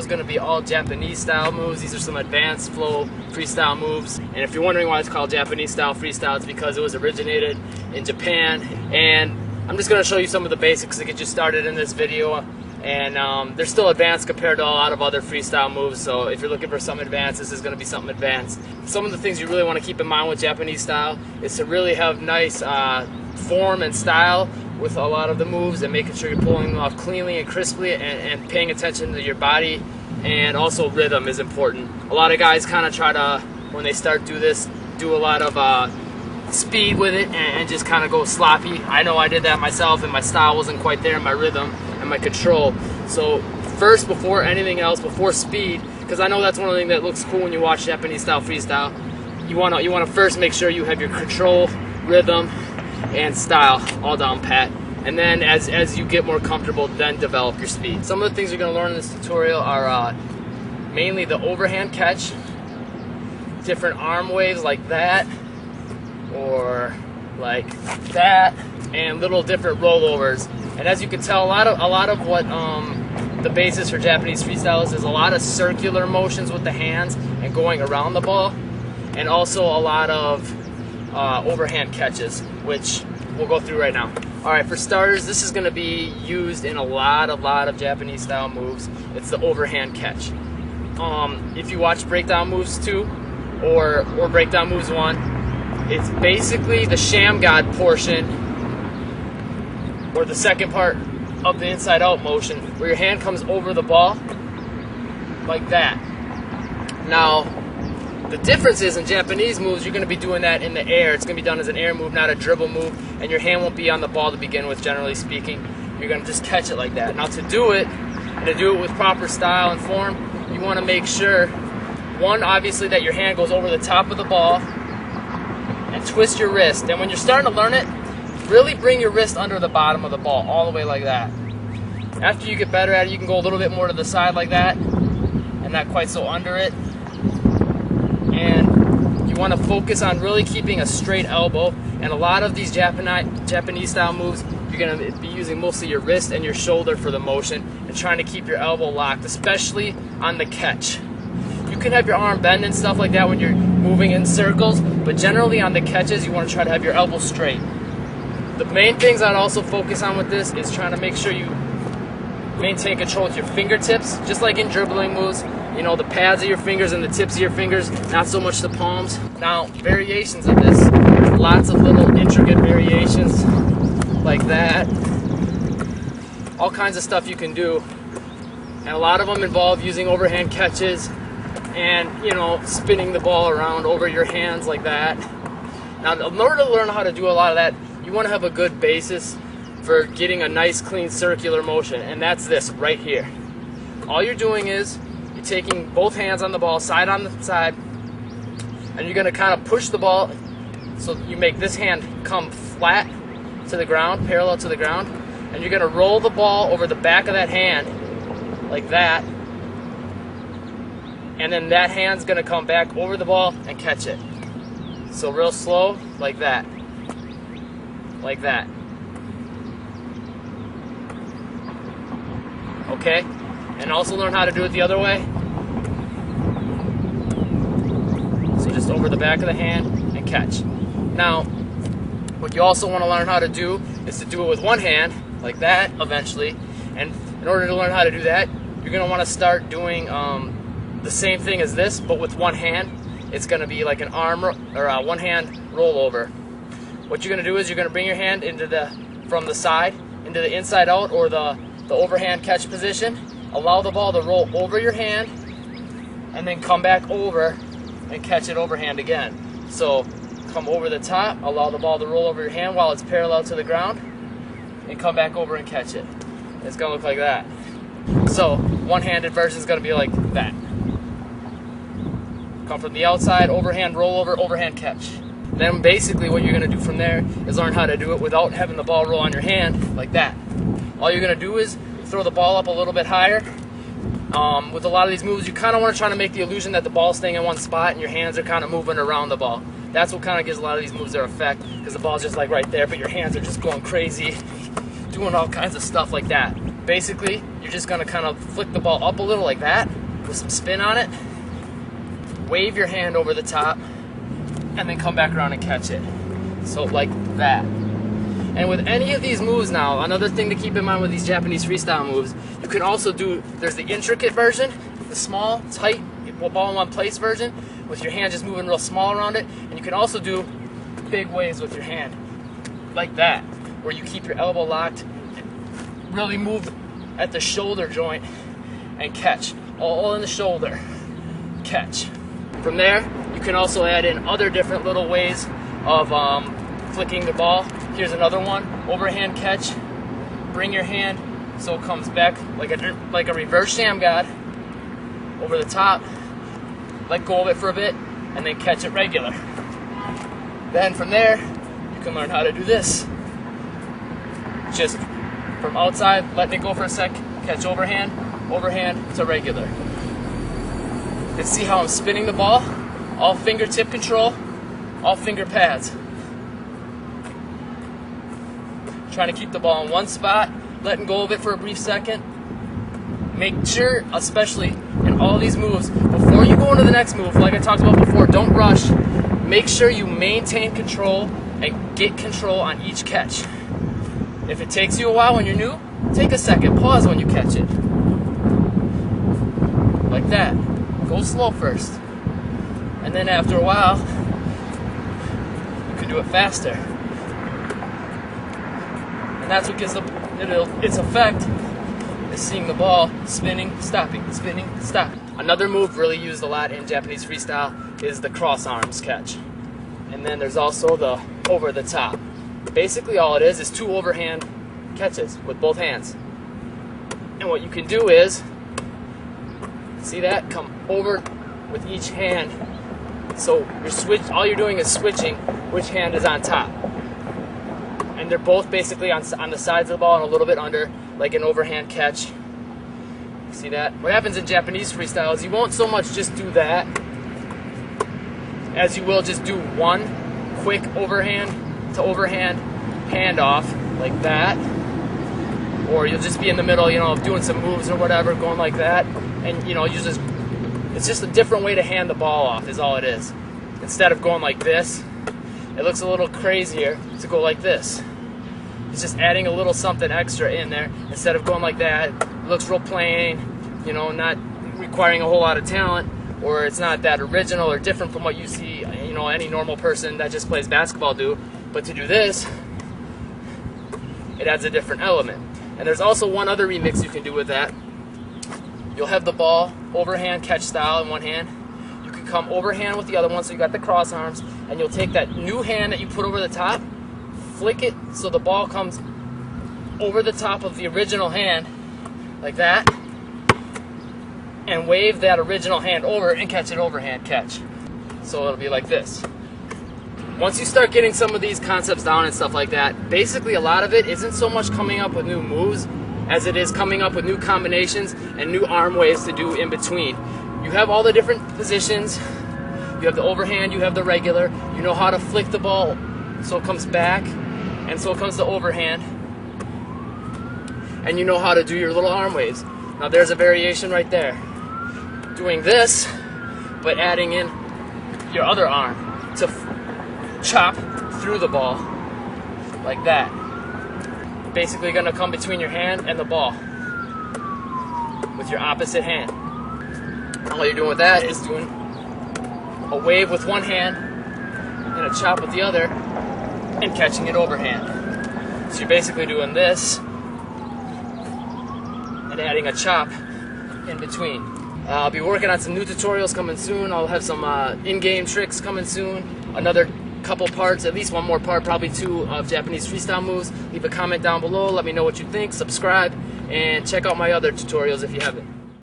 is going to be all Japanese style moves. These are some advanced flow freestyle moves. And if you're wondering why it's called Japanese style freestyle, it's because it was originated in Japan. And I'm just going to show you some of the basics to get you started in this video. And they're still advanced compared to a lot of other freestyle moves, so if you're looking for something advanced, this is going to be something advanced. Some of the things you really want to keep in mind with Japanese style is to really have nice form and style with a lot of the moves, and making sure you're pulling them off cleanly and crisply, and paying attention to your body. And also rhythm is important. A lot of guys kind of try to, when they start do this, do a lot of speed with it and just kind of go sloppy. I know I did that myself, and my style wasn't quite there in my rhythm and my control. So first, before anything else, before speed, because I know that's one of the things that looks cool when you watch Japanese style freestyle, you want to first make sure you have your control, rhythm, and style all down pat. And then as you get more comfortable, then develop your speed. Some of the things you're going to learn in this tutorial are mainly the overhand catch, different arm waves like that, or like that, and little different rollovers. And as you can tell, a lot of what the basis for Japanese freestyle is a lot of circular motions with the hands and going around the ball, and also a lot of overhand catches, which we'll go through right now. Alright, for starters, this is going to be used in a lot of Japanese style moves. It's the overhand catch. If you watch Breakdown Moves 2 or Breakdown Moves 1, it's basically the Sham God portion, or the second part of the inside out motion, where your hand comes over the ball like that. Now, the difference is in Japanese moves, you're going to be doing that in the air. It's going to be done as an air move, not a dribble move, and your hand won't be on the ball to begin with, generally speaking. You're going to just catch it like that. Now, to do it, and to do it with proper style and form, you want to make sure, one, obviously, that your hand goes over the top of the ball, and twist your wrist. And when you're starting to learn it, really bring your wrist under the bottom of the ball, all the way like that. After you get better at it, you can go a little bit more to the side like that, and not quite so under it. And you want to focus on really keeping a straight elbow. And a lot of these Japanese style moves, you're going to be using mostly your wrist and your shoulder for the motion, and trying to keep your elbow locked, especially on the catch. You can have your arm bend and stuff like that when you're moving in circles, but generally on the catches, you want to try to have your elbow straight. The main things I'd also focus on with this is trying to make sure you maintain control with your fingertips, just like in dribbling moves. You know, the pads of your fingers and the tips of your fingers, not so much the palms. Now, variations of this, lots of little intricate variations like that. All kinds of stuff you can do. And a lot of them involve using overhand catches and, you know, spinning the ball around over your hands like that. Now, in order to learn how to do a lot of that, you want to have a good basis for getting a nice, clean, circular motion, and that's this right here. All you're doing is you're taking both hands on the ball, side on the side, and you're going to kind of push the ball so you make this hand come flat to the ground, parallel to the ground, and you're going to roll the ball over the back of that hand like that, and then that hand's going to come back over the ball and catch it. So real slow, like that. Like that. Okay? And also learn how to do it the other way. So just over the back of the hand and catch. Now, what you also want to learn how to do is to do it with one hand, like that, eventually. And in order to learn how to do that, you're going to want to start doing the same thing as this, but with one hand. It's going to be like an arm or a one-hand rollover. What you're going to do is you're going to bring your hand from the side into the inside out, or the overhand catch position. Allow the ball to roll over your hand, and then come back over and catch it overhand again. So come over the top, allow the ball to roll over your hand while it's parallel to the ground, and come back over and catch it. It's going to look like that. So one-handed version is going to be like that. Come from the outside, overhand rollover, overhand catch. Then basically what you're going to do from there is learn how to do it without having the ball roll on your hand like that. All you're going to do is throw the ball up a little bit higher. With a lot of these moves, you kind of want to try to make the illusion that the ball's staying in one spot and your hands are kind of moving around the ball. That's what kind of gives a lot of these moves their effect, because the ball's just like right there, but your hands are just going crazy, doing all kinds of stuff like that. Basically, you're just gonna kind of flick the ball up a little like that with some spin on it, wave your hand over the top, and then come back around and catch it. So like that. And with any of these moves now, another thing to keep in mind with these Japanese freestyle moves, you can also do, there's the intricate version, the small, tight, ball in one place version, with your hand just moving real small around it. And you can also do big waves with your hand, like that, where you keep your elbow locked, really move at the shoulder joint and catch, all in the shoulder, catch. From there, you can also add in other different little ways of flicking the ball. Here's another one, overhand catch, bring your hand so it comes back like a reverse sham god over the top, let go of it for a bit, and then catch it regular. Then from there, you can learn how to do this. Just from outside, letting it go for a sec, catch overhand, overhand to regular. You can see how I'm spinning the ball, all fingertip control, all finger pads. Trying to keep the ball in one spot, letting go of it for a brief second. Make sure, especially in all these moves, before you go into the next move, like I talked about before, don't rush. Make sure you maintain control and get control on each catch. If it takes you a while when you're new, take a second, pause when you catch it. Like that. Go slow first. And then after a while, you can do it faster. And that's what gives its effect, is seeing the ball spinning, stopping, spinning, stopping. Another move really used a lot in Japanese freestyle is the cross arms catch. And then there's also the over the top. Basically all it is two overhand catches with both hands. And what you can do is, see that? Come over with each hand. So all you're doing is switching which hand is on top. And they're both basically on the sides of the ball and a little bit under, like an overhand catch. See that? What happens in Japanese freestyle is you won't so much just do that as you will just do one quick overhand to overhand handoff like that. Or you'll just be in the middle, doing some moves or whatever, going like that. And, it's just a different way to hand the ball off is all it is. Instead of going like this, it looks a little crazier to go like this. It's just adding a little something extra in there. Instead of going like that, it looks real plain, not requiring a whole lot of talent, or it's not that original or different from what you see, any normal person that just plays basketball do. But to do this, it adds a different element. And there's also one other remix you can do with that. You'll have the ball overhand catch style in one hand. You can come overhand with the other one, so you got the cross arms, and you'll take that new hand that you put over the top, flick it so the ball comes over the top of the original hand, like that, and wave that original hand over and catch it overhand catch. So it'll be like this. Once you start getting some of these concepts down and stuff like that, basically a lot of it isn't so much coming up with new moves as it is coming up with new combinations and new arm ways to do in between. You have all the different positions. You have the overhand, you have the regular. You know how to flick the ball so it comes back, and so it comes the overhand. And you know how to do your little arm waves. Now there's a variation right there. Doing this, but adding in your other arm to chop through the ball, like that. Basically gonna come between your hand and the ball with your opposite hand. And all you're doing with that is doing a wave with one hand and a chop with the other and catching it overhand. So you're basically doing this and adding a chop in between. I'll be working on some new tutorials coming soon. I'll have some in-game tricks coming soon. Another couple parts, at least one more part, probably two, of Japanese freestyle moves. Leave a comment down below, let me know what you think, subscribe, and check out my other tutorials if you haven't.